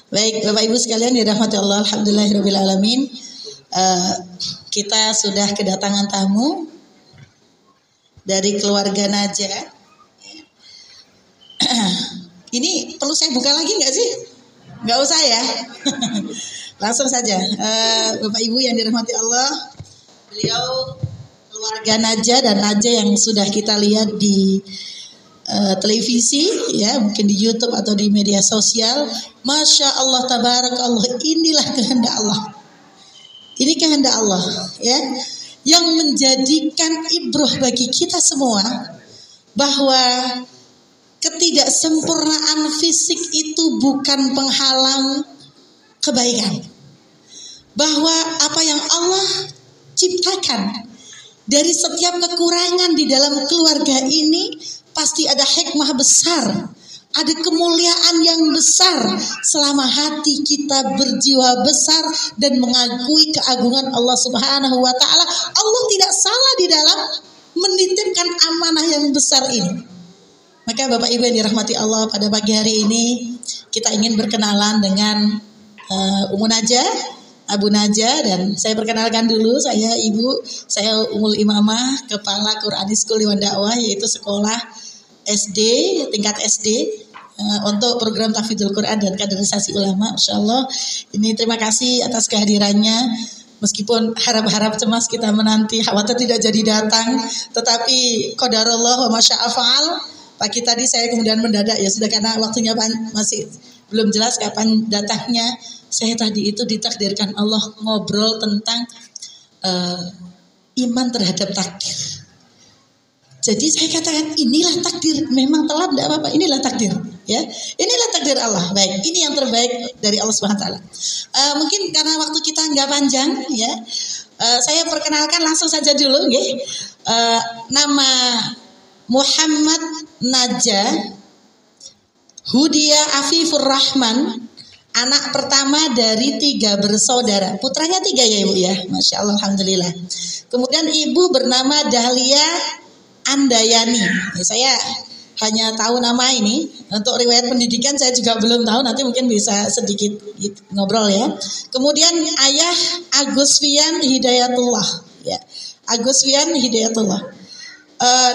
Baik, Bapak Ibu sekalian dirahmati Allah, alhamdulillahirabbil alamin. Kita sudah kedatangan tamu dari keluarga Najah. Ini perlu saya buka lagi nggak sih? Nggak usah ya. Langsung saja, Bapak Ibu yang dirahmati Allah, beliau keluarga Najah dan Najah yang sudah kita lihat di televisi, ya mungkin di YouTube atau di media sosial. Masya Allah, tabarakallah, inilah kehendak Allah. Ini kehendak Allah, ya, yang menjadikan ibrah bagi kita semua bahwa ketidaksempurnaan fisik itu bukan penghalang kebaikan. Bahwa apa yang Allah ciptakan dari setiap kekurangan di dalam keluarga ini pasti ada hikmah besar, ada kemuliaan yang besar selama hati kita berjiwa besar dan mengakui keagungan Allah Subhanahu wa taala. Allah tidak salah di dalam menitipkan amanah yang besar ini. Maka Bapak Ibu yang dirahmati Allah, pada pagi hari ini kita ingin berkenalan dengan Ummu Najah, Abu Najah, dan saya perkenalkan dulu, saya Ibu, saya Ummul Imamah, Kepala Quranic School Iwan Dakwah, yaitu sekolah SD, tingkat SD untuk program Tahfidzul Quran dan kaderisasi ulama. Masya Allah, ini terima kasih atas kehadirannya. Meskipun harap-harap cemas kita menanti, khawatir tidak jadi datang, tetapi qadarullah wa masya'a fa'al. Pagi tadi saya kemudian mendadak, ya sudah, karena waktunya masih belum jelas kapan datangnya. Saya tadi itu ditakdirkan Allah ngobrol tentang iman terhadap takdir. Jadi saya katakan inilah takdir, memang telat tidak apa-apa, inilah takdir, ya, inilah takdir Allah. Baik, ini yang terbaik dari Allah Subhanahu Wa Taala. Mungkin karena waktu kita nggak panjang, ya, saya perkenalkan langsung saja dulu, ya. Nama Muhammad Najah Hudia Afifur Rahman, anak pertama dari 3 bersaudara. Putranya 3 ya Ibu, ya, Masya Allah, alhamdulillah. Kemudian ibu bernama Dahlia Andayani. Ya, saya hanya tahu nama ini. Untuk riwayat pendidikan saya juga belum tahu. Nanti mungkin bisa sedikit ngobrol, ya. Kemudian ayah Agus Fian Hidayatullah, ya, Agus Fian Hidayatullah.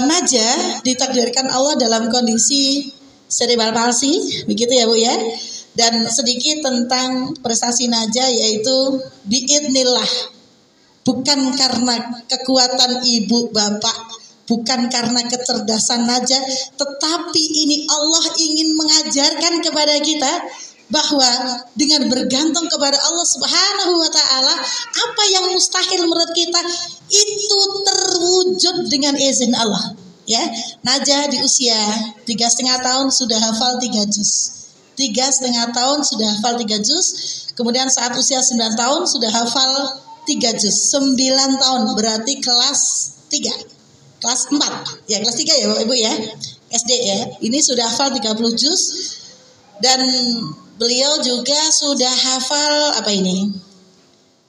Najah ditakdirkan Allah dalam kondisi cerebral palsy, begitu ya Bu, ya. Dan sedikit tentang prestasi Najah, yaitu biidnillah, bukan karena kekuatan ibu bapak, bukan karena kecerdasan Najah, tetapi ini Allah ingin mengajarkan kepada kita bahwa dengan bergantung kepada Allah Subhanahu wa taala, apa yang mustahil menurut kita itu terwujud dengan izin Allah, ya. Najah di usia 3,5 tahun sudah hafal 3 juz. 3,5 tahun sudah hafal 3 juz. Kemudian saat usia 9 tahun sudah hafal 3 juz. 9 tahun berarti kelas 3. Kelas 4, ya, kelas 3 ya Bapak Ibu, ya, SD, ya. Ini sudah hafal 30 juz. Dan beliau juga sudah hafal, apa ini,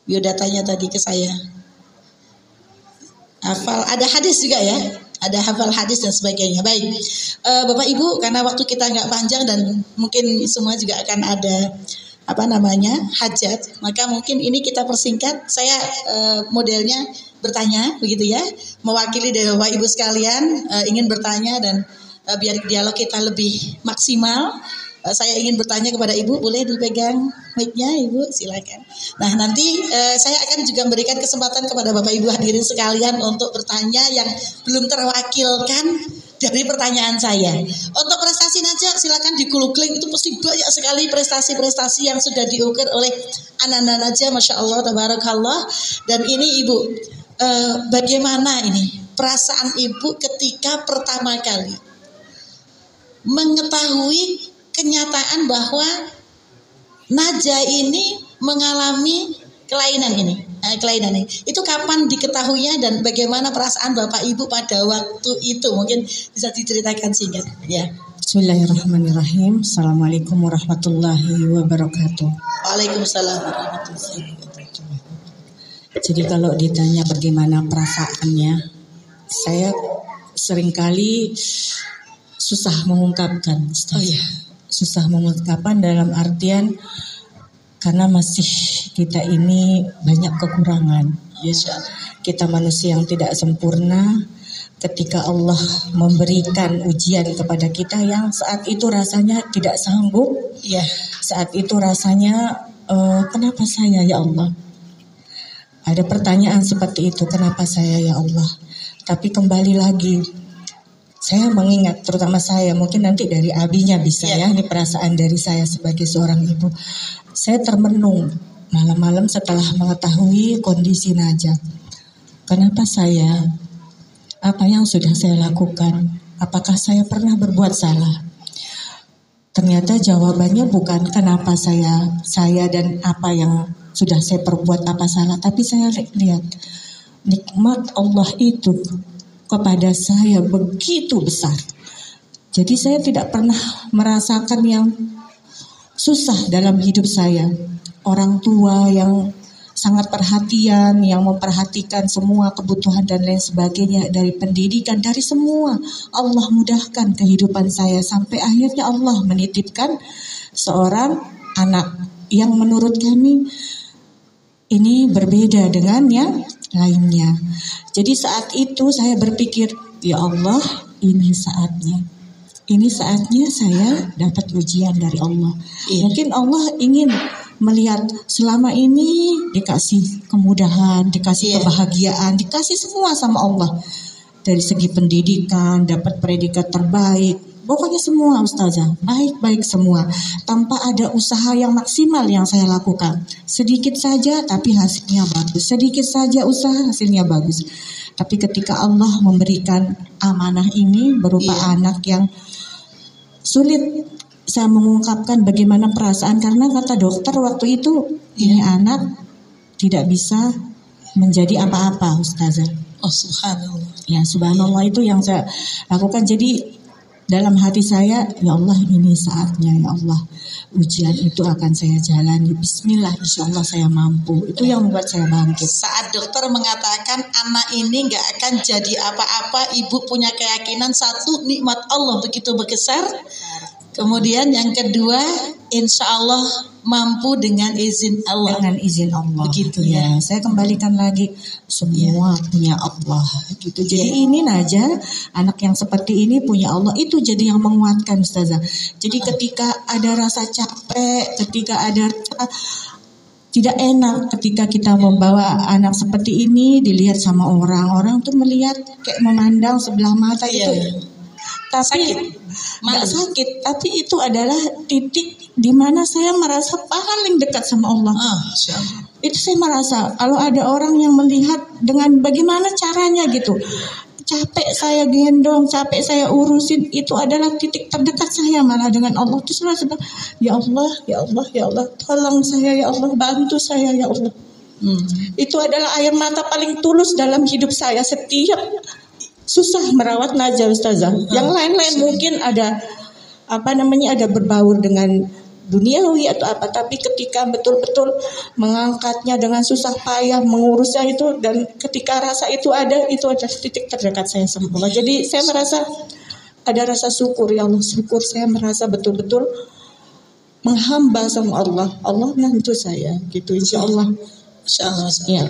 biodatanya tadi ke saya, hafal, ada hadis juga, ya, ada hafal hadis dan sebagainya. Baik, Bapak Ibu, karena waktu kita nggak panjang dan mungkin semua juga akan ada hajat, maka mungkin ini kita persingkat. Saya modelnya bertanya, begitu ya, mewakili dari Bapak Ibu sekalian, ingin bertanya dan biar dialog kita lebih maksimal. Saya ingin bertanya kepada Ibu, boleh dipegang mic-nya Ibu, silakan. Nah, nanti saya akan juga memberikan kesempatan kepada Bapak Ibu hadirin sekalian untuk bertanya yang belum terwakilkan dari pertanyaan saya. Untuk prestasi Najah silakan di-googling, itu pasti banyak sekali prestasi-prestasi yang sudah diukir oleh anak-anak Najah, Masya Allah, tabarakallah. Dan ini Ibu, bagaimana ini perasaan Ibu ketika pertama kali mengetahui kenyataan bahwa Najah ini mengalami kelainan ini? kelainan ini. Itu kapan diketahuinya dan bagaimana perasaan Bapak Ibu pada waktu itu? Mungkin bisa diceritakan singkat ya. Bismillahirrahmanirrahim. Assalamualaikum warahmatullahi wabarakatuh. Waalaikumsalam warahmatullahi wabarakatuh. Jadi kalau ditanya bagaimana perasaannya, saya seringkali susah mengungkapkan. Oh iya. Susah mengungkapkan dalam artian karena masih kita ini banyak kekurangan. Yes. Kita manusia yang tidak sempurna. Ketika Allah memberikan ujian kepada kita yang saat itu rasanya tidak sanggup, ya. Saat itu rasanya kenapa saya ya Allah? Ada pertanyaan seperti itu, kenapa saya ya Allah? Tapi kembali lagi, saya mengingat, terutama saya, mungkin nanti dari abinya bisa ya, ini perasaan dari saya sebagai seorang ibu. Saya termenung malam-malam setelah mengetahui kondisi Najah. Kenapa saya? Apa yang sudah saya lakukan? Apakah saya pernah berbuat salah? Ternyata jawabannya bukan kenapa saya dan apa yang sudah saya perbuat apa salah, tapi saya lihat nikmat Allah itu kepada saya begitu besar. Jadi saya tidak pernah merasakan yang susah dalam hidup saya. Orang tua yang sangat perhatian, yang memperhatikan semua kebutuhan dan lain sebagainya, dari pendidikan, dari semua. Allah mudahkan kehidupan saya sampai akhirnya Allah menitipkan seorang anak yang menurut kami ini berbeda dengan yang lainnya. Jadi saat itu saya berpikir, ya Allah, ini saatnya. Ini saatnya saya dapat ujian dari Allah. Mungkin Allah ingin melihat selama ini dikasih kemudahan, dikasih kebahagiaan, dikasih semua sama Allah. Dari segi pendidikan, dapat predikat terbaik. Pokoknya semua Ustazah, baik-baik semua. Tanpa ada usaha yang maksimal yang saya lakukan. Sedikit saja tapi hasilnya bagus. Sedikit saja usaha hasilnya bagus. Tapi ketika Allah memberikan amanah ini berupa anak yang sulit saya mengungkapkan bagaimana perasaan. Karena kata dokter waktu itu ini anak tidak bisa menjadi apa-apa Ustazah. Oh subhanallah. Ya subhanallah itu yang saya lakukan. Jadi dalam hati saya, ya Allah ini saatnya ya Allah. Ujian itu akan saya jalani. Bismillah, insya Allah saya mampu. Itu yang membuat saya bangkit. Saat dokter mengatakan anak ini gak akan jadi apa-apa, ibu punya keyakinan satu, nikmat Allah begitu besar. Kemudian yang kedua, insya Allah mampu dengan izin Allah. Dengan izin Allah. Begitu ya. Saya kembalikan lagi semua punya Allah. Gitu. Jadi ini Najah, anak yang seperti ini punya Allah, itu jadi yang menguatkan Ustazah. Jadi ketika ada rasa capek, ketika ada tidak enak, ketika kita membawa anak seperti ini dilihat sama orang tuh melihat kayak memandang sebelah mata gitu. Tapi nggak sakit, tapi itu adalah titik di mana saya merasa paling dekat sama Allah. Itu saya merasa kalau ada orang yang melihat dengan bagaimana caranya gitu, capek saya gendong, capek saya urusin, itu adalah titik terdekat saya malah dengan Allah. Terus saya bilang, ya Allah, ya Allah, ya Allah, tolong saya ya Allah, bantu saya ya Allah. Itu adalah air mata paling tulus dalam hidup saya setiap susah merawat Najah Ustazah. Yang lain-lain mungkin ada ada berbaur dengan duniawi atau apa, tapi ketika betul-betul mengangkatnya dengan susah payah, mengurusnya itu, dan ketika rasa itu adalah titik terdekat saya sama Allah. Jadi saya merasa ada rasa syukur, ya Allah, syukur saya merasa betul-betul menghamba sama Allah. Allah bantu saya gitu, insya Allah. Insya Allah. Ya.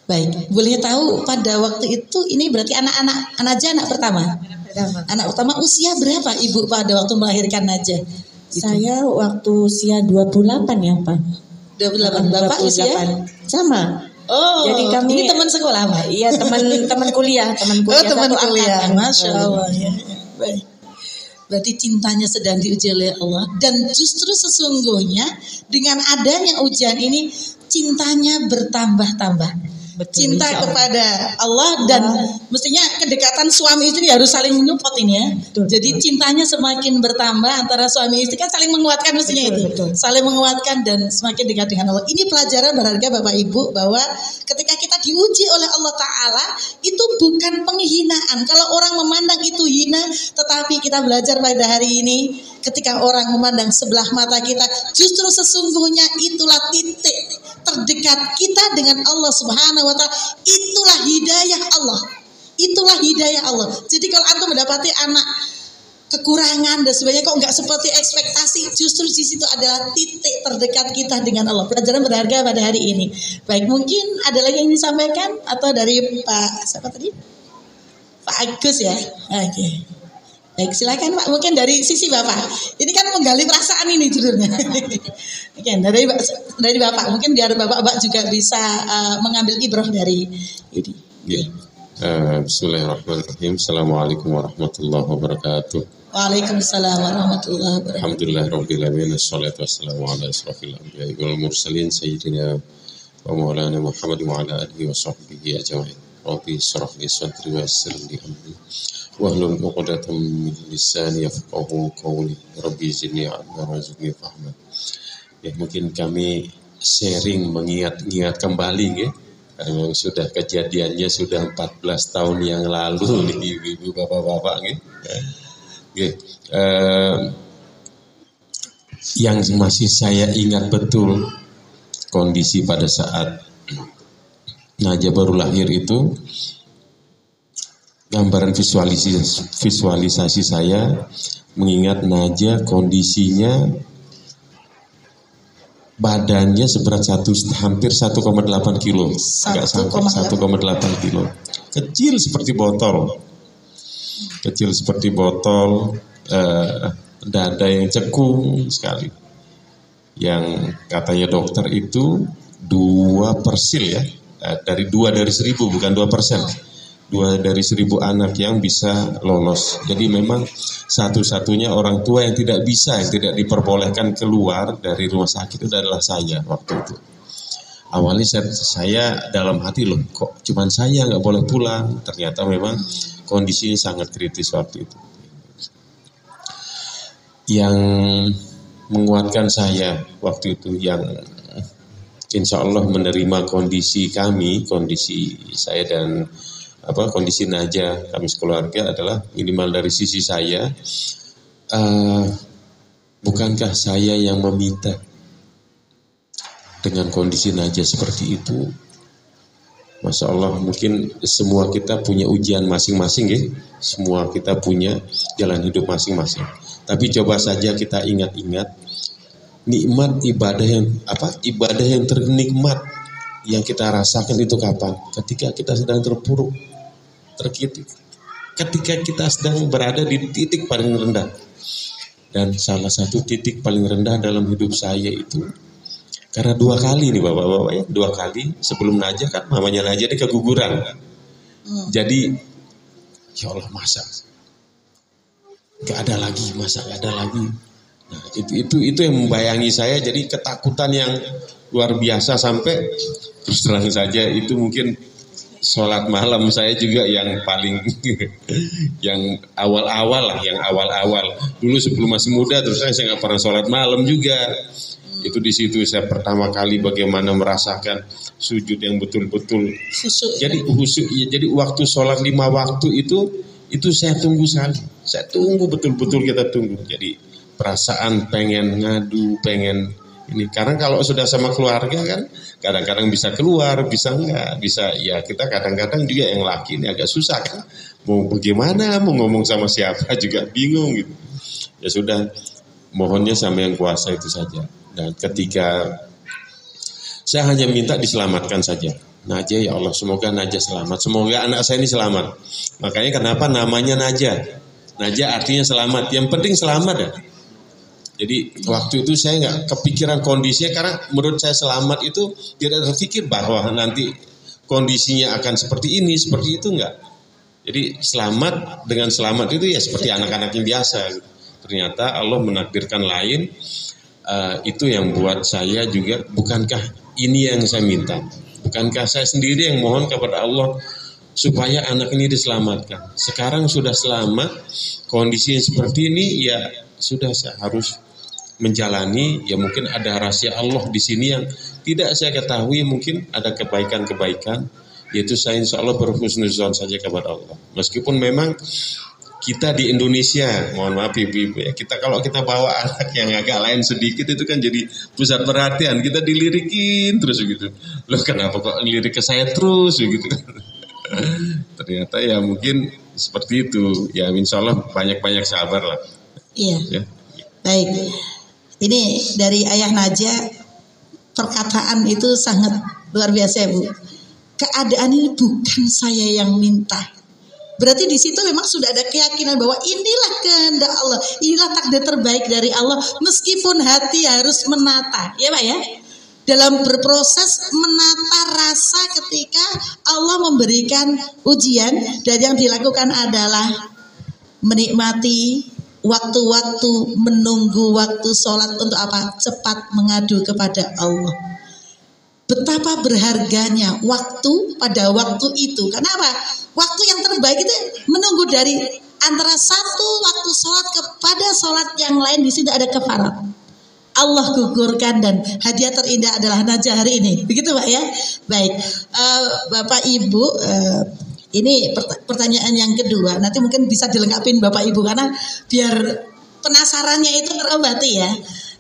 Baik, boleh tahu pada waktu itu ini berarti anak Najah anak pertama. Anak pertama usia berapa Ibu pada waktu melahirkan Najah? Gitu. Saya waktu usia 28 ya Pak. 28. Bapak 28. usia? Sama. Oh, jadi kami ini teman sekolah Pak? Iya, teman kuliah. Teman kuliah. Masya Allah. Ya. Baik. Berarti cintanya sedang diuji oleh Allah. Dan justru sesungguhnya dengan adanya ujian ini cintanya bertambah-tambah. Betul, cinta insya Allah. kepada Allah dan mestinya kedekatan suami istri harus saling menyupport ini ya. Betul, Jadi cintanya semakin bertambah antara suami istri kan saling menguatkan mestinya Betul, itu. betul. Saling menguatkan dan semakin dekat dengan Allah. Ini pelajaran berharga Bapak Ibu bahwa ketika kita diuji oleh Allah Ta'ala itu bukan penghinaan. Kalau orang memandang itu hina, tetapi kita belajar pada hari ini ketika orang memandang sebelah mata kita, justru sesungguhnya itulah titik terdekat kita dengan Allah Subhanahu wa Ta'ala. Itulah hidayah Allah. Itulah hidayah Allah. Jadi kalau antum mendapati anak kekurangan dan sebagainya kok nggak seperti ekspektasi, justru di situ adalah titik terdekat kita dengan Allah. Pelajaran berharga pada hari ini. Baik, mungkin ada lagi yang disampaikan atau dari Pak siapa tadi? Pak Agus ya. Oke. Baik, silakan Pak. Mungkin dari sisi Bapak. Ini kan menggali perasaan ini judulnya. Oke, dari Bapak. Mungkin biar Bapak juga bisa mengambil ibrah dari ini. Ya. Bismillahirrahmanirrahim. Assalamualaikum warahmatullahi wabarakatuh. Waalaikumsalam warahmatullahi wabarakatuh. Alhamdulillahirabbil alamin. Wassalatu wassalamu ala asrofil anbiya'i wal mursalin sayyidina wa maulana Muhammad wa ala alihi wa sahbihi ajma'in. Rabbi shrah li sadri wa yassir li amri wahlul 'uqdatam min lisani yafqahu qawli. Rabbi zidni 'ilman warzuqni fahma. Ya, mungkin kami sharing mengingat kembali ya. Karena memang sudah kejadiannya sudah 14 tahun yang lalu nih ibu bapak-bapak gitu. Yang masih saya ingat betul kondisi pada saat Najah baru lahir itu, gambaran visualisasi saya mengingat Najah kondisinya badannya seberat hampir 1,8 kilo, nggak sampai 1,8 kilo, kecil seperti botol, dada yang cekung sekali, yang katanya dokter itu 2 persil ya, dari 1.000 bukan 2%. 2 dari 1.000 anak yang bisa lolos. Jadi memang satu-satunya orang tua yang tidak bisa, yang tidak diperbolehkan keluar dari rumah sakit itu adalah saya waktu itu. Awalnya saya dalam hati loh, kok cuman saya nggak boleh pulang. Ternyata memang kondisinya sangat kritis waktu itu. Yang menguatkan saya waktu itu, yang insya Allah menerima kondisi saya dan kondisi Najah kami sekeluarga adalah minimal dari sisi saya, bukankah saya yang meminta dengan kondisi Najah seperti itu? Masya Allah, mungkin semua kita punya ujian masing-masing ya, semua kita punya jalan hidup masing-masing. Tapi coba saja kita ingat-ingat nikmat ibadah yang ternikmat yang kita rasakan itu kapan? Ketika kita sedang terpuruk, terkitik, ketika kita sedang berada di titik paling rendah. Dan salah satu titik paling rendah dalam hidup saya itu karena 2 kali nih bapak-bapak ya, 2 kali sebelum Najah kan mamanya Najah ini keguguran. Jadi ya Allah, masa gak ada lagi. Nah, itu yang membayangi saya, jadi ketakutan yang luar biasa sampai terus terang saja itu mungkin sholat malam saya juga yang paling yang awal-awal dulu sebelum masih muda terus saya nggak pernah sholat malam juga. Itu di situ saya pertama kali bagaimana merasakan sujud yang betul-betul jadi khusyuk ya. Jadi waktu sholat 5 waktu itu saya tunggu sekali, saya tunggu betul-betul, kita tunggu. Jadi perasaan pengen ngadu, pengen ini, karena kalau sudah sama keluarga kan kadang-kadang bisa keluar, bisa enggak, bisa ya kita kadang-kadang juga yang laki ini agak susah kan, mau bagaimana, mau ngomong sama siapa juga bingung gitu. Ya sudah, mohonnya sama yang kuasa itu saja. Dan ketika saya hanya minta diselamatkan saja, Najah ya Allah, semoga Najah selamat, semoga anak saya ini selamat. Makanya kenapa namanya Najah? Najah artinya selamat, yang penting selamat ya. Jadi waktu itu saya nggak kepikiran kondisinya, karena menurut saya selamat itu tidak terpikir bahwa nanti kondisinya akan seperti ini, seperti itu, enggak. Jadi selamat, dengan selamat itu ya seperti anak-anak yang biasa. Ternyata Allah menakdirkan lain. Itu yang buat saya juga, bukankah ini yang saya minta? Bukankah saya sendiri yang mohon kepada Allah supaya anak ini diselamatkan? Sekarang sudah selamat, kondisi seperti ini, ya sudah saya harus menjalani. Ya mungkin ada rahasia Allah di sini yang tidak saya ketahui, mungkin ada kebaikan-kebaikan, yaitu saya insya Allah berhusnuzon saja kepada Allah. Meskipun memang kita di Indonesia, mohon maaf ibu-ibu ya, kalau kita bawa anak yang agak lain sedikit itu kan jadi pusat perhatian, kita dilirikin terus begitu. Loh kenapa kok lirik ke saya terus begitu? Ternyata ya mungkin seperti itu. Ya insya Allah banyak-banyak sabar lah. Iya. Ya. Baik. Ini dari Ayah Naja, perkataan itu sangat luar biasa ya Bu. Keadaan ini bukan saya yang minta. Berarti di situ memang sudah ada keyakinan bahwa inilah kehendak Allah, inilah takdir terbaik dari Allah, meskipun hati harus menata, ya Pak ya. Dalam berproses menata rasa ketika Allah memberikan ujian, dan yang dilakukan adalah menikmati waktu-waktu, menunggu waktu sholat untuk apa? Cepat mengadu kepada Allah. Betapa berharganya waktu pada waktu itu. Kenapa? Waktu yang terbaik itu menunggu dari antara satu waktu sholat kepada sholat yang lain, di situ ada kefarat. Allah gugurkan dan hadiah terindah adalah Najah hari ini. Begitu Pak ya? Baik, Bapak Ibu, ini pertanyaan yang kedua. Nanti mungkin bisa dilengkapin Bapak Ibu karena biar penasarannya itu terobati ya.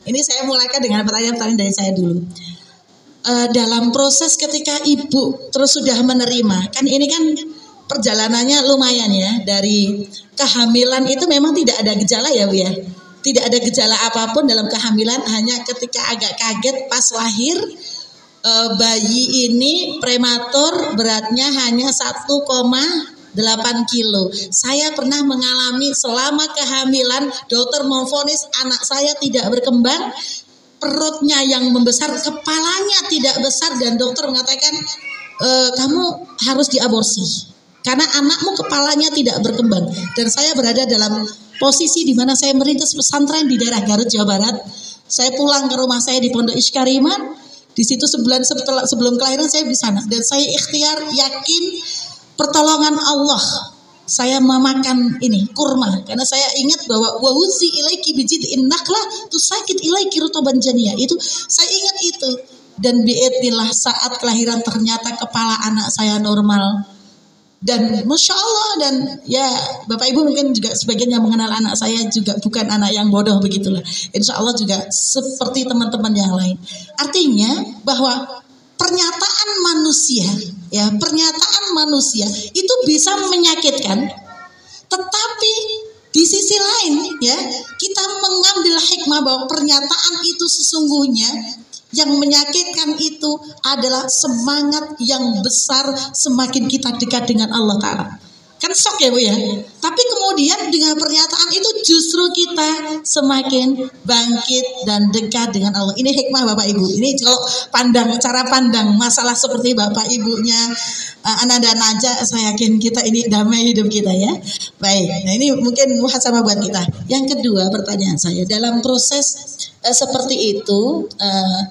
Ini saya mulaikan dengan pertanyaan dari saya dulu. Dalam proses ketika ibu terus sudah menerima, kan ini kan perjalanannya lumayan ya, dari kehamilan itu memang tidak ada gejala ya Bu ya, tidak ada gejala apapun dalam kehamilan, hanya ketika agak kaget pas lahir, bayi ini prematur, beratnya hanya 1,8 kilo. Saya pernah mengalami selama kehamilan, dokter memvonis anak saya tidak berkembang, perutnya yang membesar, kepalanya tidak besar, dan dokter mengatakan kamu harus diaborsi karena anakmu kepalanya tidak berkembang. Dan saya berada dalam posisi di mana saya merintis pesantren di daerah Garut, Jawa Barat. Saya pulang ke rumah saya di Pondok Iskariman. Di situ sebulan sebelum kelahiran saya di sana, dan saya ikhtiar yakin pertolongan Allah. Saya memakan ini kurma karena saya ingat bahwa wahuzi ilaiki bijid'in nakhlah tusakit ilaiki rutoban janiyah. Itu saya ingat itu, dan biidznillah saat kelahiran ternyata kepala anak saya normal. Dan Masya Allah, dan ya Bapak Ibu mungkin juga sebagian yang mengenal anak saya juga bukan anak yang bodoh begitulah. Insya Allah juga seperti teman-teman yang lain. Artinya bahwa pernyataan manusia itu bisa menyakitkan, tetapi di sisi lain ya kita mengambil hikmah bahwa pernyataan itu sesungguhnya yang menyakitkan itu adalah semangat yang besar semakin kita dekat dengan Allah Ta'ala. Kan shock ya Bu ya. Tapi kemudian dengan pernyataan itu justru kita semakin bangkit dan dekat dengan Allah. Ini hikmah Bapak Ibu. Ini kalau cara pandang masalah seperti Bapak Ibunya Ananda Najah, saya yakin kita ini damai hidup kita ya. Baik, nah ini mungkin muhasabah buat kita. Yang kedua pertanyaan saya, dalam proses seperti itu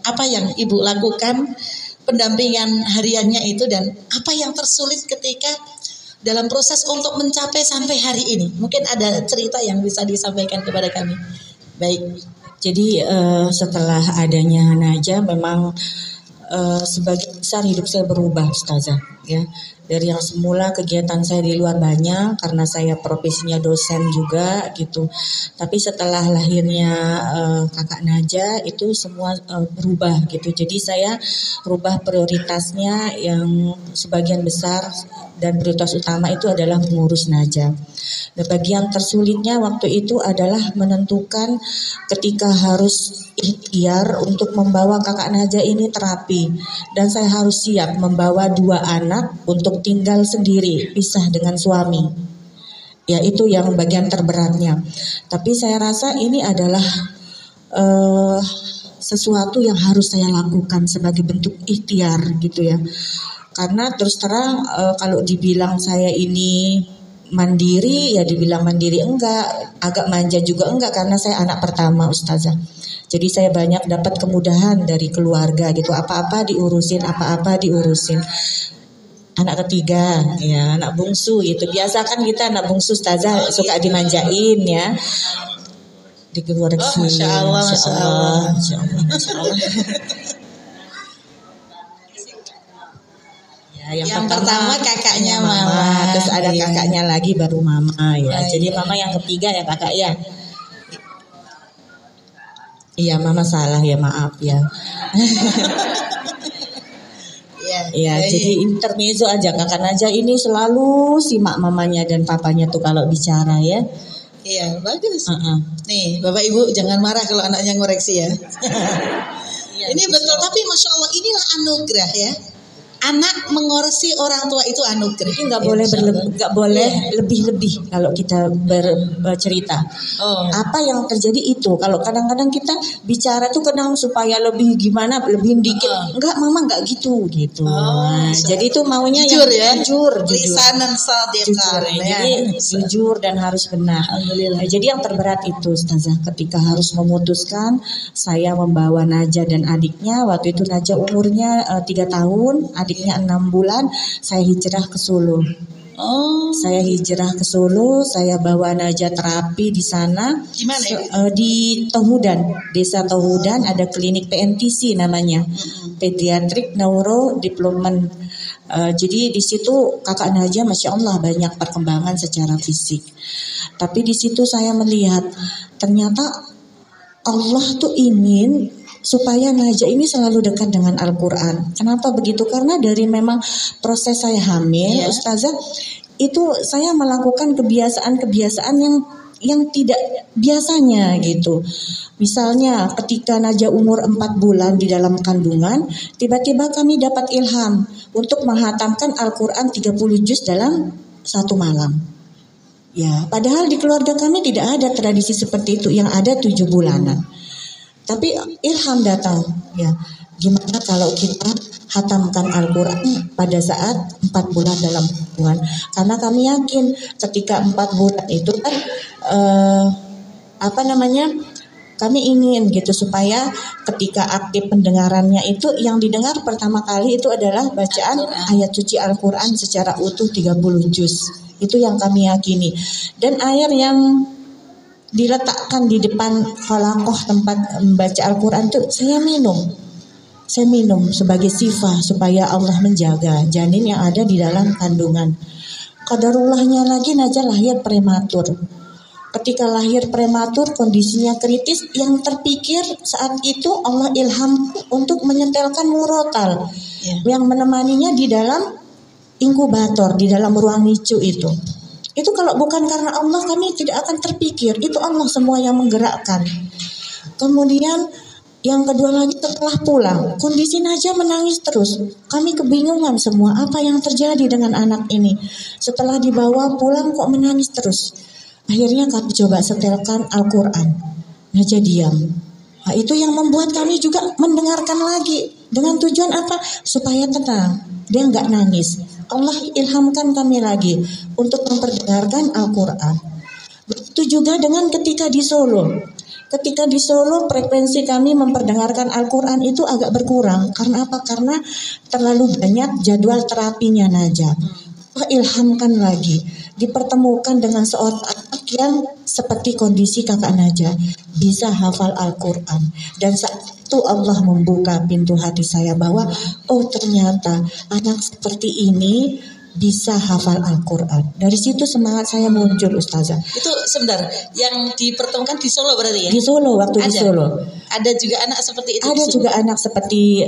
apa yang Ibu lakukan, pendampingan hariannya itu, dan apa yang tersulit ketika dalam proses untuk mencapai sampai hari ini? Mungkin ada cerita yang bisa disampaikan kepada kami. Baik. Jadi setelah adanya Najah memang sebagian besar hidup saya berubah Ustazah ya. Dari yang semula kegiatan saya di luar banyak karena saya profesinya dosen juga gitu. Tapi setelah lahirnya kakak Najah itu semua berubah gitu. Jadi saya rubah prioritasnya, yang sebagian besar dan prioritas utama itu adalah mengurus Najah. Dan bagian tersulitnya waktu itu adalah menentukan ketika harus ikhtiar untuk membawa kakak Najah ini terapi, dan saya harus siap membawa 2 anak untuk tinggal sendiri pisah dengan suami. Ya itu yang bagian terberatnya. Tapi saya rasa ini adalah sesuatu yang harus saya lakukan sebagai bentuk ikhtiar gitu ya. Karena terus terang kalau dibilang saya ini mandiri, ya dibilang mandiri enggak, agak manja juga enggak, karena saya anak pertama Ustazah. Jadi saya banyak dapat kemudahan dari keluarga gitu, apa-apa diurusin. Anak ketiga, ya anak bungsu gitu. Biasa kan kita anak bungsu Ustazah suka dimanjain ya. Dikoreksi. Masya Allah. Ya, yang pertama kakaknya mama, terus ada iya. kakaknya lagi baru mama ya. Jadi Iya. mama yang ketiga ya kakak ya. Iya mama salah ya, maaf ya. Ya, jadi intermezzo aja, kakak Naja ini selalu simak mamanya dan papanya tuh kalau bicara ya. Iya, bagus. Nih, Bapak Ibu jangan marah kalau anaknya ngoreksi ya. Ini betul, tapi Masya Allah inilah anugerah ya. Anak mengoreksi orang tua itu anugerah. Jadi nggak boleh lebih-lebih kalau kita bercerita. Apa yang terjadi itu. Kalau kadang-kadang kita bicara tuh kadang supaya lebih gimana, lebih dikit. Enggak, mama nggak gitu. Nah, jadi itu maunya jujur yang jujur. Lisanan sadiqah. Jadi jujur dan harus benar. Alhamdulillah. Nah, jadi yang terberat itu Ustazah, ketika harus memutuskan, saya membawa Naja dan adiknya. Waktu itu Naja umurnya 3 tahun, adiknya 6 bulan. Saya hijrah ke Solo. Saya hijrah ke Solo, saya bawa Naja terapi di sana. Di mana ya? Di Tohudan, Desa Tohudan, ada klinik PNTC namanya, Pediatric Neuro Development. Jadi di situ kakak Naja, masya Allah banyak perkembangan secara fisik. Tapi di situ saya melihat ternyata Allah tuh ingin supaya Naja ini selalu dekat dengan Al-Quran. Kenapa begitu? Karena dari memang proses saya hamil, Ustazah, itu saya melakukan kebiasaan-kebiasaan yang tidak biasanya gitu. Misalnya ketika Naja umur 4 bulan di dalam kandungan, tiba-tiba kami dapat ilham untuk menghatamkan Al-Quran 30 juz dalam 1 malam. Ya, padahal di keluarga kami tidak ada tradisi seperti itu, yang ada 7 bulanan. Tapi ilham datang, ya. Gimana kalau kita hatamkan Al-Quran pada saat 4 bulan dalam hubungan? Karena kami yakin ketika 4 bulan itu kan kami ingin gitu supaya ketika aktif pendengarannya itu yang didengar pertama kali itu adalah bacaan ayat suci Al-Quran secara utuh 30 juz. Itu yang kami yakini. Dan air yang diletakkan di depan halakoh tempat membaca Al-Quran itu saya minum sebagai sifah supaya Allah menjaga janin yang ada di dalam kandungan. Qadarullahnya lagi Naja lahir prematur. Ketika lahir prematur kondisinya kritis, yang terpikir saat itu Allah ilham untuk menyetelkan murotal yang menemaninya di dalam inkubator, di dalam ruang NICU itu. Itu kalau bukan karena Allah kami tidak akan terpikir. Itu Allah semua yang menggerakkan. Kemudian yang kedua lagi setelah pulang, kondisi Naja menangis terus. Kami kebingungan semua apa yang terjadi dengan anak ini. Setelah dibawa pulang kok menangis terus. Akhirnya kami coba setelkan Al-Quran. Naja diam. Nah, itu yang membuat kami juga mendengarkan lagi. Dengan tujuan apa? Supaya tenang. Dia nggak nangis. Allah ilhamkan kami lagi untuk memperdengarkan Al-Quran. Begitu juga dengan ketika di Solo. Ketika di Solo frekuensi kami memperdengarkan Al-Quran itu agak berkurang. Karena apa? Karena terlalu banyak jadwal terapinya Naja. Allah ilhamkan lagi. Dipertemukan dengan seorang anak yang seperti kondisi kakak Naja. Bisa hafal Al-Quran. Dan saat itu Allah membuka pintu hati saya bahwa ternyata anak seperti ini bisa hafal Al-Quran. Dari situ semangat saya muncul Ustazah. Itu sebentar, yang dipertemukan di Solo berarti ya? Di Solo, waktu di Solo. Ada juga anak seperti itu? Ada juga anak seperti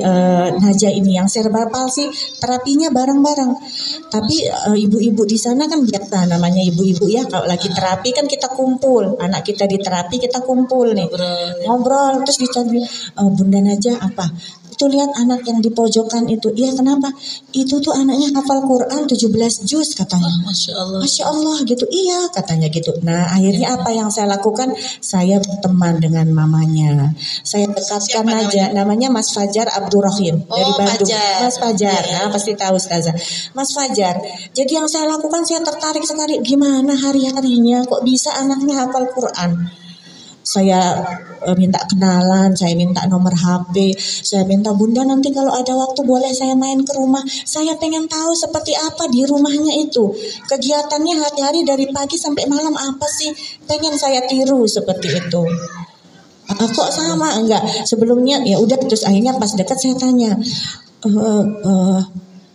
Naja ini yang cerebral palsy, terapinya bareng-bareng. Tapi ibu-ibu di sana kan biasa, namanya ibu-ibu ya, kalau lagi terapi kan kita kumpul. Anak kita di terapi kita kumpul nih. Ngobrol terus dicari, Bunda Naja apa? itu lihat anak yang di pojokan itu. Iya kenapa? Itu tuh anaknya hafal Quran 17 juz katanya. Masya Allah. Masya Allah gitu. Iya katanya gitu. Nah akhirnya apa yang saya lakukan? Saya berteman dengan mamanya. Saya dekatkan Siapa aja. Namanya Mas Fajar Abdurrahim dari Bandung. Fajar. Mas Fajar. Ya. Nah, pasti tahu Ustazah. Mas Fajar. Jadi yang saya lakukan, saya tertarik sekali. Gimana hari-harinya kok bisa anaknya hafal Quran? Saya minta kenalan, saya minta nomor HP, saya minta bunda nanti kalau ada waktu boleh saya main ke rumah. Saya pengen tahu seperti apa di rumahnya itu. Kegiatannya hari-hari dari pagi sampai malam apa sih? Pengen saya tiru seperti itu. Kok sama? Enggak. Sebelumnya ya udah, terus akhirnya pas dekat saya tanya,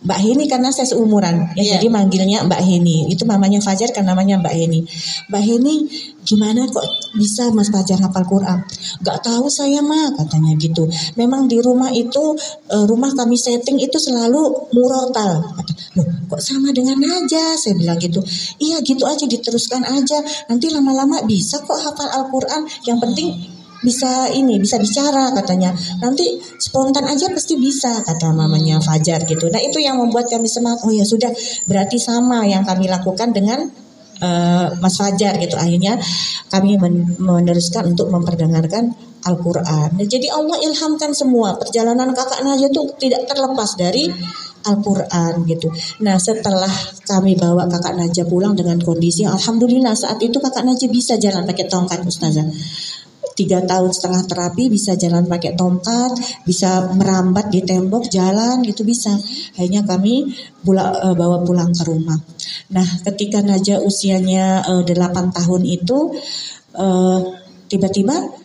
Mbak Heni, karena saya seumuran ya, jadi manggilnya Mbak Heni. Itu mamanya Fajar kan namanya Mbak Heni. Mbak Heni, gimana kok bisa Mas Fajar hafal Quran? Gak tahu saya mah, katanya gitu. Memang di rumah itu, rumah kami setting itu selalu murotal. Loh, kok sama dengan Naja? Saya bilang gitu. Iya gitu aja, diteruskan aja. Nanti lama-lama bisa kok hafal Al-Quran. Yang penting bisa bicara katanya. Nanti spontan aja pasti bisa, kata mamanya Fajar gitu. Nah itu yang membuat kami semangat. Oh ya sudah, berarti sama yang kami lakukan dengan Mas Fajar gitu. Akhirnya kami meneruskan untuk memperdengarkan Al-Quran. Nah, jadi Allah ilhamkan semua. Perjalanan kakak Naja itu tidak terlepas dari Al-Quran gitu. Nah setelah kami bawa kakak Naja pulang dengan kondisi, alhamdulillah saat itu kakak Naja bisa jalan pakai tongkat, Ustazah. 3 tahun setengah terapi, bisa jalan pakai tongkat, bisa merambat di tembok, jalan gitu bisa. Akhirnya kami bawa pulang ke rumah. Nah ketika Naja usianya 8 tahun itu tiba-tiba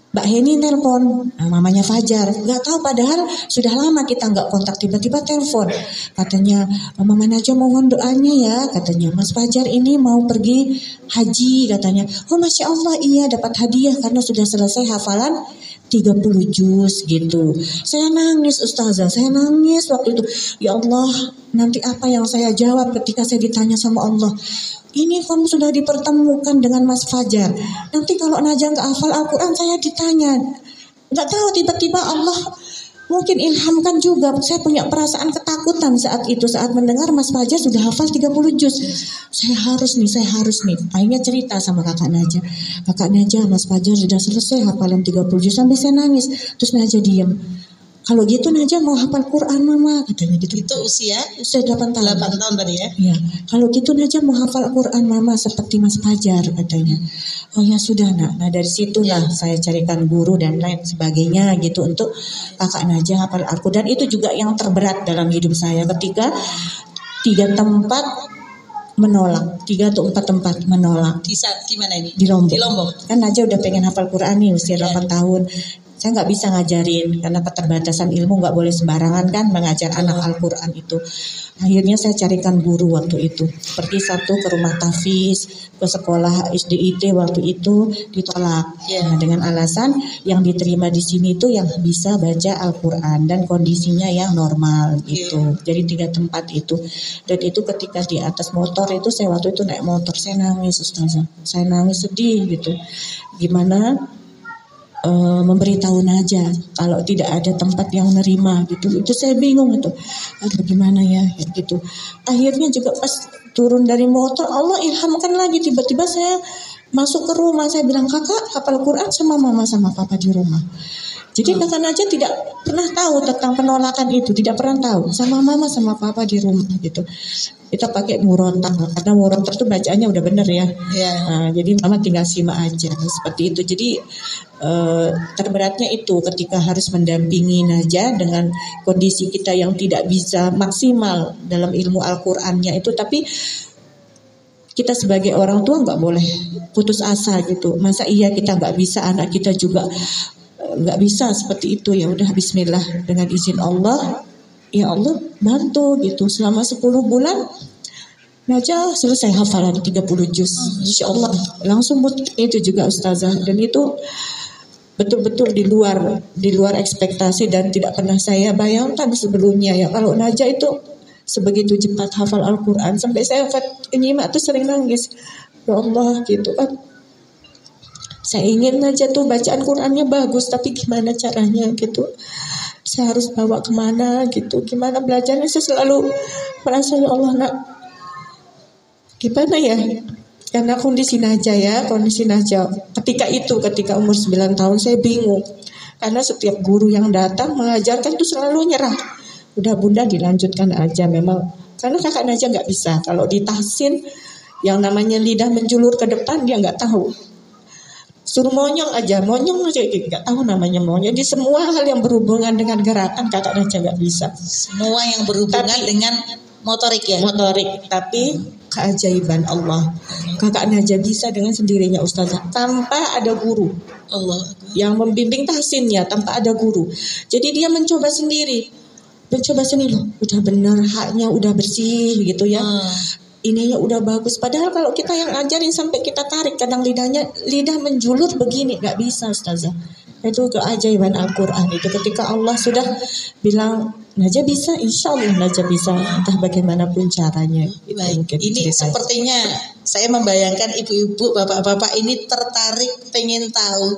Mbak Heni nelpon, mamanya Fajar. Gak tahu padahal sudah lama kita gak kontak, tiba-tiba telepon. Katanya, Mama Naja mohon doanya ya, katanya. Mas Fajar ini mau pergi haji, katanya. Oh Masya Allah, iya dapat hadiah karena sudah selesai hafalan 30 juz gitu. Saya nangis Ustazah, saya nangis waktu itu. Ya Allah, nanti apa yang saya jawab ketika saya ditanya sama Allah? Ini kamu sudah dipertemukan dengan Mas Fajar. Nanti kalau Naja nggak hafal Al-Quran saya ditanya. Nggak tahu, tiba-tiba Allah mungkin ilhamkan juga. Saya punya perasaan ketakutan saat itu, saat mendengar Mas Fajar sudah hafal 30 juz. Saya harus nih. Akhirnya cerita sama kakak Naja. Kakak Naja, Mas Fajar sudah selesai hafalan 30 juz. Sampai saya nangis. Terus Naja diam. Kalau gitu Naja mau hafal Quran Mama, katanya gitu. Itu usia 8 tahun. 8 tahun tadi ya? Iya. Kalau gitu Naja mau hafal Quran Mama seperti Mas Fajar, katanya. Oh ya sudah nak. Nah dari situlah saya carikan guru dan lain sebagainya gitu untuk kakak Naja hafal Al-Quran. Dan itu juga yang terberat dalam hidup saya ketika 3 tempat menolak, 3 atau 4 tempat menolak. Di mana ini? Di Lombok. Di Lombok. Kan Naja udah pengen hafal Quran nih usia 8 tahun. Saya nggak bisa ngajarin karena keterbatasan ilmu, nggak boleh sembarangan kan mengajar anak Al-Quran itu. Akhirnya saya carikan guru waktu itu. Pergi satu ke rumah tahfiz, ke sekolah SDIT waktu itu ditolak. Nah, dengan alasan yang diterima di sini itu yang bisa baca Al-Quran dan kondisinya yang normal gitu. Jadi 3 tempat itu. Dan itu ketika di atas motor itu, saya waktu itu naik motor, saya nangis Ustazah. Saya nangis sedih gitu. Gimana memberitahu Naja kalau tidak ada tempat yang menerima gitu. Itu saya bingung itu. Bagaimana ya gitu. Akhirnya juga pas turun dari motor Allah ilhamkan lagi, tiba-tiba saya masuk ke rumah, saya bilang kakak hafal Quran sama mama sama papa di rumah. Jadi kakak Naja tidak pernah tahu tentang penolakan itu, tidak pernah tahu, sama mama sama papa di rumah gitu. Kita pakai murotal karena murotal itu bacaannya udah bener ya. Nah, jadi mama tinggal simak aja seperti itu. Jadi terberatnya itu ketika harus mendampingi Naja dengan kondisi kita yang tidak bisa maksimal dalam ilmu Al-Qurannya itu, tapi kita sebagai orang tua nggak boleh putus asa gitu. Masa iya kita nggak bisa, anak kita juga nggak bisa seperti itu. Ya udah bismillah, dengan izin Allah ya Allah bantu gitu. Selama 10 bulan Naja selesai hafalan 30 juz. Insya Allah langsung itu juga Ustazah. Dan itu betul-betul di luar ekspektasi dan tidak pernah saya bayangkan sebelumnya ya. Kalau Naja itu sebegitu cepat hafal Al-Quran sampai saya nyimak tuh sering nangis. Ya Allah gitu kan. Saya ingin Naja tuh bacaan Qurannya bagus, tapi gimana caranya gitu. saya harus bawa kemana gitu, gimana belajarnya. Saya selalu merasa ya Allah nak, gimana ya, karena kondisi Najah ketika umur 9 tahun saya bingung, karena setiap guru yang datang mengajarkan itu selalu nyerah, udah bunda dilanjutkan aja. Memang karena kakak Najah nggak bisa, kalau ditahsin yang namanya lidah menjulur ke depan dia nggak tahu, suruh monyong aja nggak tahu namanya monyong. Jadi semua hal yang berhubungan dengan gerakan kakak Najah nggak bisa. Semua yang berhubungan dengan motorik ya. Motorik, tapi keajaiban Allah, kakak Najah bisa dengan sendirinya Ustazah, tanpa ada guru. Allah yang membimbing tahsinnya, tanpa ada guru. Jadi dia mencoba sendiri loh, udah benar haknya, udah bersih gitu ya. Ininya udah bagus. Padahal kalau kita yang ajarin sampai kita tarik, kadang lidah menjulur begini, nggak bisa Ustazah. Itu keajaiban Al-Quran itu, ketika Allah sudah bilang Najah bisa, insya Allah Najah bisa, entah bagaimanapun caranya. Baik, ini sepertinya saya membayangkan ibu-ibu, bapak-bapak ini tertarik pengen tahu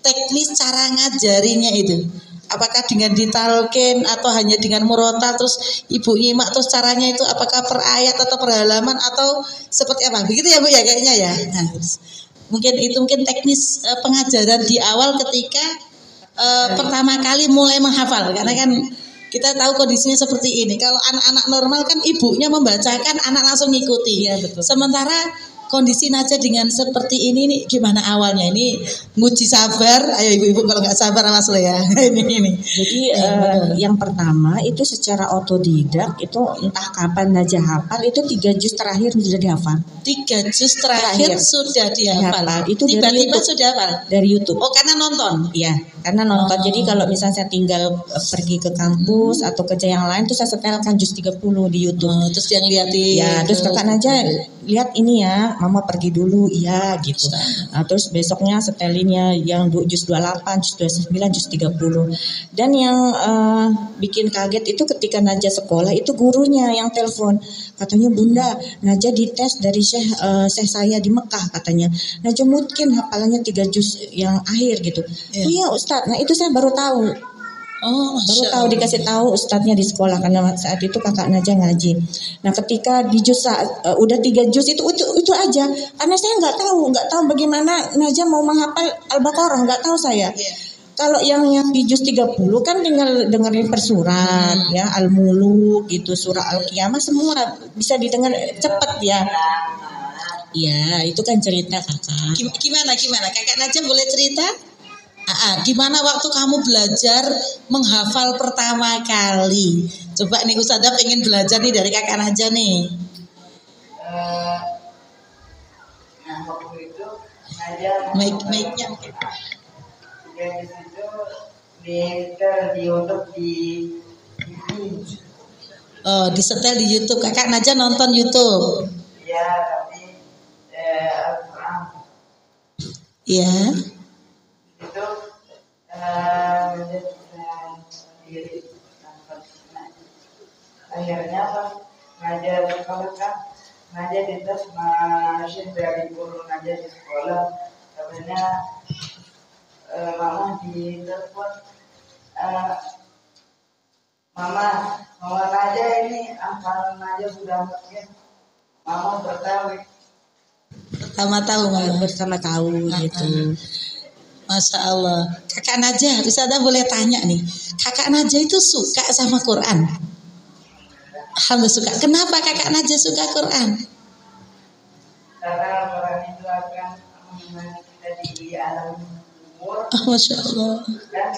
teknis cara ngajarinya itu. Apakah dengan ditalkin atau hanya dengan murotal terus ibu nyimak, terus caranya itu apakah per ayat atau per halaman atau seperti apa? Begitu ya Bu ya kayaknya ya. Nah, mungkin teknis pengajaran di awal ketika pertama kali mulai menghafal, karena kan kita tahu kondisinya seperti ini. Kalau anak-anak normal kan ibunya membacakan, anak langsung ngikuti. Ya, betul. Sementara kondisi Najah dengan seperti ini nih, gimana awalnya? Ini nguji sabar. Ayo ibu-ibu kalau nggak sabar awas lo ya. ini. Jadi yang pertama itu secara otodidak, itu entah kapan Najah hafal, itu 3 juz terakhir sudah dihafal. 3 juz terakhir sudah dihafal. Itu tiba-tiba sudah hafal dari YouTube. Oh, karena nonton? Iya, karena nonton. Jadi kalau misalnya saya tinggal pergi ke kampus atau kerja yang lain, tuh saya setelkan juz 30 di YouTube. Terus yang liatin. Ya, terus kakak Najah lihat ini ya, mama pergi dulu, iya gitu. Nah, terus besoknya setelinnya yang juz 28, juz 29, juz 30. Dan yang bikin kaget itu ketika Najah sekolah, itu gurunya yang telepon. Katanya, Bunda, Najah dites dari Syekh saya di Mekah katanya. Najah mungkin hafalannya 3 juz yang akhir gitu. Oh iya Ustadz, nah itu saya baru tahu. Baru tahu, dikasih tahu ustadznya di sekolah, karena saat itu kakak Najah ngaji. Nah ketika di juz udah 3 juz itu aja, karena saya nggak tahu bagaimana Najah mau menghafal Al-Baqarah, nggak tahu saya. Kalau yang di juz 30 kan tinggal dengerin per surat ya, Al-Muluk gitu, surah Al-Qiyamah, semua bisa didengar cepat ya. Iya, itu kan cerita kakak. Gimana kakak Najah boleh cerita? Gimana waktu kamu belajar menghafal pertama kali? Coba nih Ustazah pengen belajar nih dari kakak Najah nih. Nah waktu itu Najah Mic-nya mungkin. Ya di situ di YouTube di disetel di YouTube. Kakak Najah nonton YouTube. Ya tapi Al-Quran. Iya. Itu sendiri. Akhirnya pas Najah sekolah kan, Najah dites masih dari guru Najah di sekolah. Katanya mama di telepon, mama Najah ini hafalan Najah sudah mungkin mama bertahu. Bersama tahu gitu. Masya Allah. Kakak Najah, Ustazah boleh tanya nih, kakak Najah itu suka sama Quran? Alhamdulillah suka. Kenapa kakak Najah suka Quran? Karena Quran itu akan menemani kita di alam kubur. Masya Allah. Dan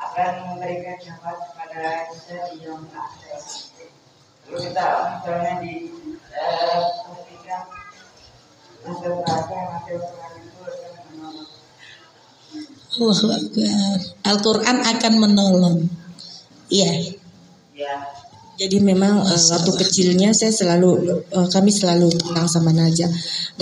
akan memberikan syafaat kepada kita di yang akhirat. Lalu kita misalnya di pastikan masa terakhir Quran itu akan menolong. Allahu Akbar. Al-Quran akan menolong. Iya. Ya. Jadi memang waktu kecilnya kami selalu bilang sama Najah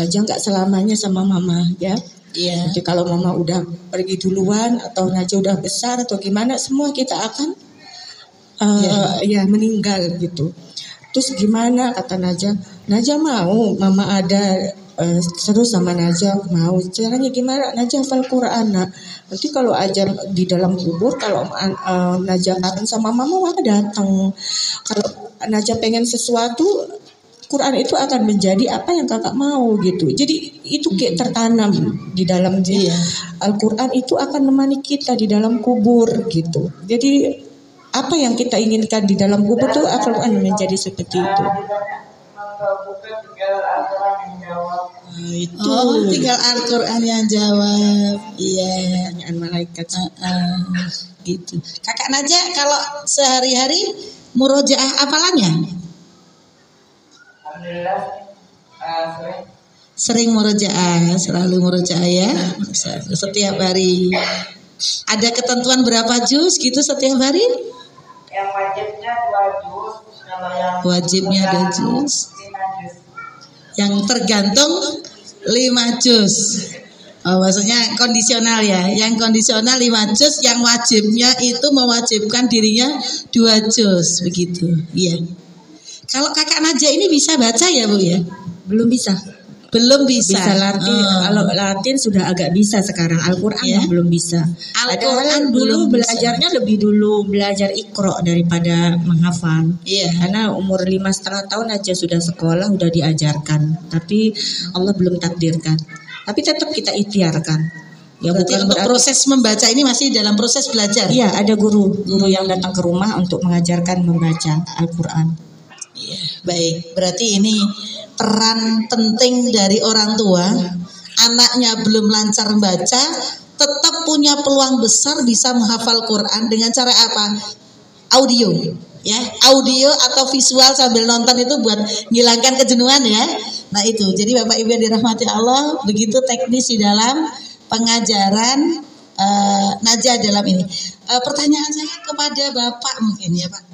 nggak selamanya sama mama ya. Iya. Nanti kalau mama udah pergi duluan atau Najah udah besar atau gimana, semua kita akan meninggal gitu. Terus gimana kata Najah? Najah mau mama ada seru sama Najah, mau caranya gimana Najah hafal Quran. Nah, nanti kalau ajar di dalam kubur, kalau Najah kangen sama mama datang. Kalau Najah pengen sesuatu, Quran itu akan menjadi apa yang kakak mau gitu. Jadi itu kayak tertanam di dalam dia. Al-Quran itu akan menemani kita di dalam kubur gitu. Jadi apa yang kita inginkan di dalam kubur itu Al-Quran menjadi seperti itu. Itu tinggal Al-Quran yang jawab. Iya, pertanyaan malaikat. Gitu. Kakak Najah kalau sehari-hari murojaah hafalannya? Alhamdulillah Sering murojaah, selalu murojaah ya. Setiap hari. Ada ketentuan berapa juz gitu setiap hari? yang wajibnya 2 juz, kalau yang Wajibnya 2 juz. 5 juz. Yang tergantung 5 juz. Oh, maksudnya kondisional ya. Yang kondisional 5 juz, yang wajibnya itu mewajibkan dirinya 2 juz begitu. Iya. Kalau kakak Najah ini bisa baca ya Bu ya? Belum bisa. Belum bisa. Bisa Latin. Kalau Latin sudah agak bisa sekarang. Al-Quran yang belum bisa. Al-Quran dulu belum belajarnya lebih dulu belajar Iqra daripada menghafal. Iya. Karena umur 5,5 tahun aja sudah sekolah, udah diajarkan. Tapi Allah belum takdirkan. Tapi tetap kita ikhtiarkan. Ya, Berarti bukan untuk proses membaca ini masih dalam proses belajar. Iya, ada guru yang datang ke rumah untuk mengajarkan membaca Al-Quran. Iya, baik. Berarti ini peran penting dari orang tua. Anaknya belum lancar membaca, tetap punya peluang besar bisa menghafal Quran dengan cara apa? Audio, ya, audio atau visual sambil nonton itu buat menghilangkan kejenuhan ya. Nah itu, jadi Bapak Ibu yang dirahmati Allah, begitu teknis di dalam pengajaran Najah dalam ini. Pertanyaan saya kepada Bapak mungkin ya Pak,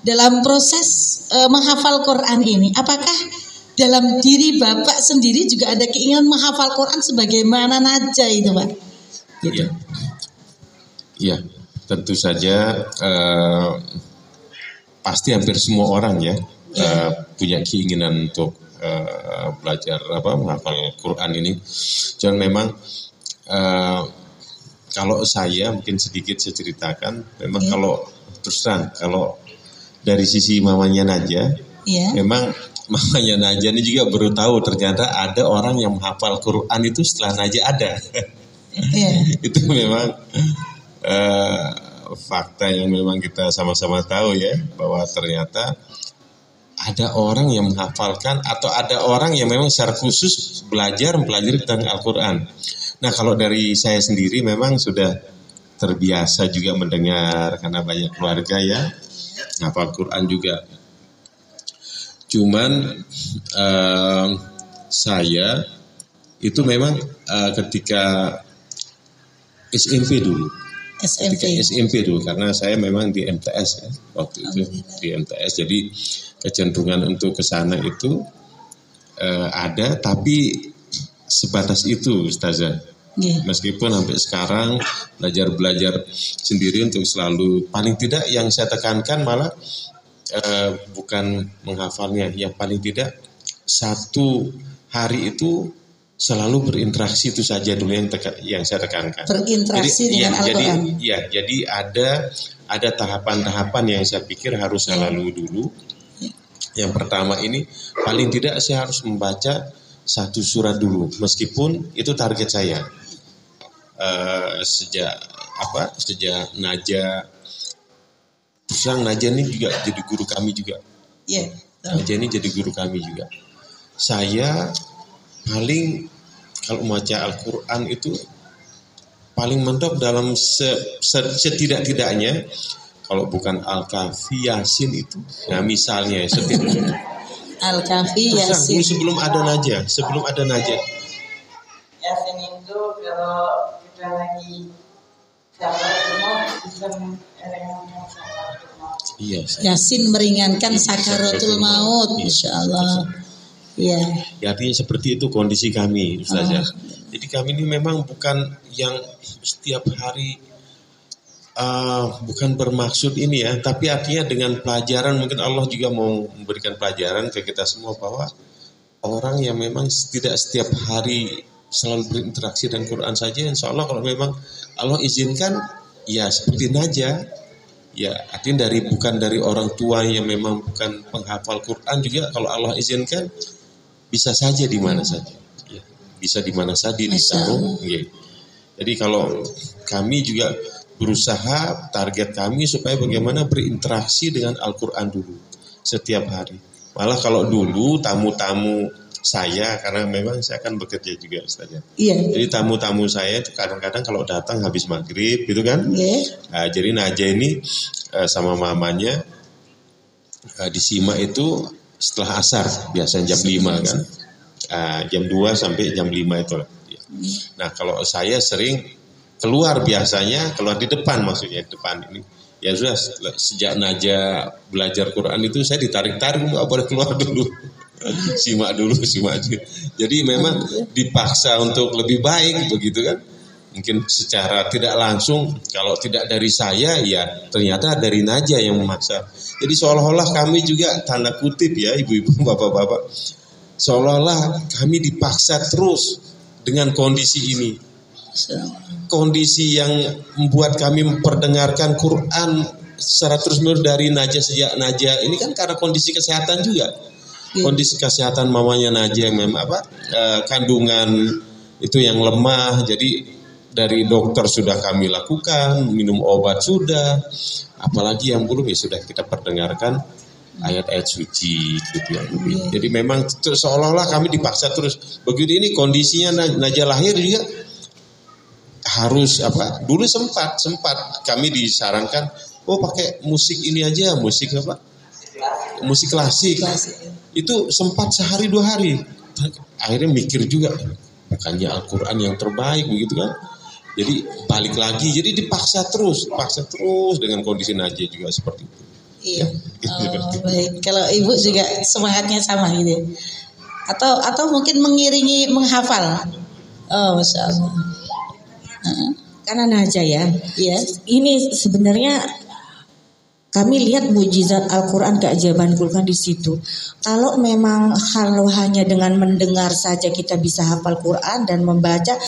dalam proses menghafal Quran ini, apakah dalam diri Bapak sendiri juga ada keinginan menghafal Quran sebagaimana Najah itu Pak? Gitu. Iya, tentu saja pasti hampir semua orang ya punya keinginan untuk belajar menghafal Quran ini. Cuman memang kalau saya mungkin sedikit saya ceritakan, memang kalau terus terang kalau dari sisi mamanya Najah, memang mamanya Najah ini juga baru tahu ternyata ada orang yang menghafal Quran itu setelah Najah ada. Itu memang fakta yang memang kita sama-sama tahu ya, bahwa ternyata ada orang yang menghafalkan atau ada orang yang memang secara khusus mempelajari tentang Al-Quran. Nah kalau dari saya sendiri memang sudah terbiasa juga mendengar karena banyak keluarga ya hafal Quran juga. Cuman saya itu memang ketika SMP dulu. SMP dulu karena saya memang di MTS ya waktu itu di MTS, jadi kecenderungan untuk ke sana itu ada, tapi sebatas itu Ustazah. Meskipun sampai sekarang belajar sendiri untuk selalu, paling tidak yang saya tekankan malah bukan menghafalnya, yang paling tidak satu hari itu selalu berinteraksi, itu saja dulu yang saya tekankan. Berinteraksi dengan Al-Quran. Jadi ada tahapan-tahapan yang saya pikir harus saya lalui dulu. Yang pertama ini paling tidak saya harus membaca 1 surat dulu, meskipun itu target saya. Sejak Najah, Najah ini juga jadi guru kami juga. Najah ini jadi guru kami juga. Saya paling kalau membaca Al-Quran itu paling mentok dalam setidak-tidaknya, kalau bukan Al-Kahfi, Yasin itu. Nah misalnya Al-Kahfi, Yasin. Sebelum ada Najah. Yasin itu kalau kita lagi sakaratul maut bisa meringankan sakaratul maut. Yasin meringankan sakaratul maut, insya Allah. Ya, artinya seperti itu kondisi kami, Ustazah. Jadi kami ini memang bukan yang setiap hari, bukan bermaksud ini ya, tapi artinya dengan pelajaran, mungkin Allah juga mau memberikan pelajaran ke kita semua bahwa orang yang memang tidak setiap hari selalu berinteraksi dengan Quran saja, insya Allah kalau memang Allah izinkan, ya seperti Najah, ya artinya bukan dari orang tua yang memang bukan penghafal Quran juga, kalau Allah izinkan bisa saja di mana saja, ya, bisa di mana saja ditaruh. Ya. Jadi kalau kami juga berusaha, target kami supaya bagaimana berinteraksi dengan Al-Quran dulu setiap hari. Malah kalau dulu tamu-tamu saya, karena memang saya kan bekerja juga Ustaz. Iya. Jadi tamu-tamu saya itu kadang-kadang kalau datang habis maghrib gitu kan. Nah, jadi Najah ini sama mamanya disimak itu setelah asar, biasanya jam 5 kan. Jam 2 sampai jam 5 itu lah. Nah kalau saya sering keluar, biasanya keluar di depan, maksudnya di depan ini. Ya sudah, sejak Najah belajar Quran itu saya ditarik-tarik, nggak boleh keluar dulu. simak dulu. Jadi memang dipaksa untuk lebih baik begitu kan. Mungkin secara tidak langsung, kalau tidak dari saya ya ternyata dari Najah yang memaksa. Jadi seolah-olah kami juga tanda kutip ya ibu-ibu, bapak-bapak, seolah-olah kami dipaksa terus dengan kondisi ini. Kondisi yang membuat kami memperdengarkan Quran secara terus-menerus dari Najah, sejak Najah ini kan karena kondisi kesehatan juga. Kondisi kesehatan mamanya Najah yang memang kandungan itu yang lemah, jadi dari dokter sudah kami lakukan, minum obat sudah, apalagi yang belum ya sudah kita perdengarkan ayat-ayat suci gitu ya. Jadi memang seolah-olah kami dipaksa terus. Begitu ini kondisinya Najah lahir juga harus dulu sempat kami disarankan pakai musik ini aja, musik klasik. Itu sempat sehari 2 hari, akhirnya mikir juga bukannya Al-Quran yang terbaik begitu kan. Jadi balik lagi, jadi dipaksa terus dengan kondisi Najah juga seperti itu. Iya. Baik. Kalau ibu juga semangatnya sama gitu, atau mungkin mengiringi menghafal. Oh, masya Allah. Karena Najah ya. Yes. Ini sebenarnya kami lihat mujizat Al-Quran, keajaiban Al-Quran di situ. Kalau memang hanya dengan mendengar saja kita bisa hafal Quran dan membaca,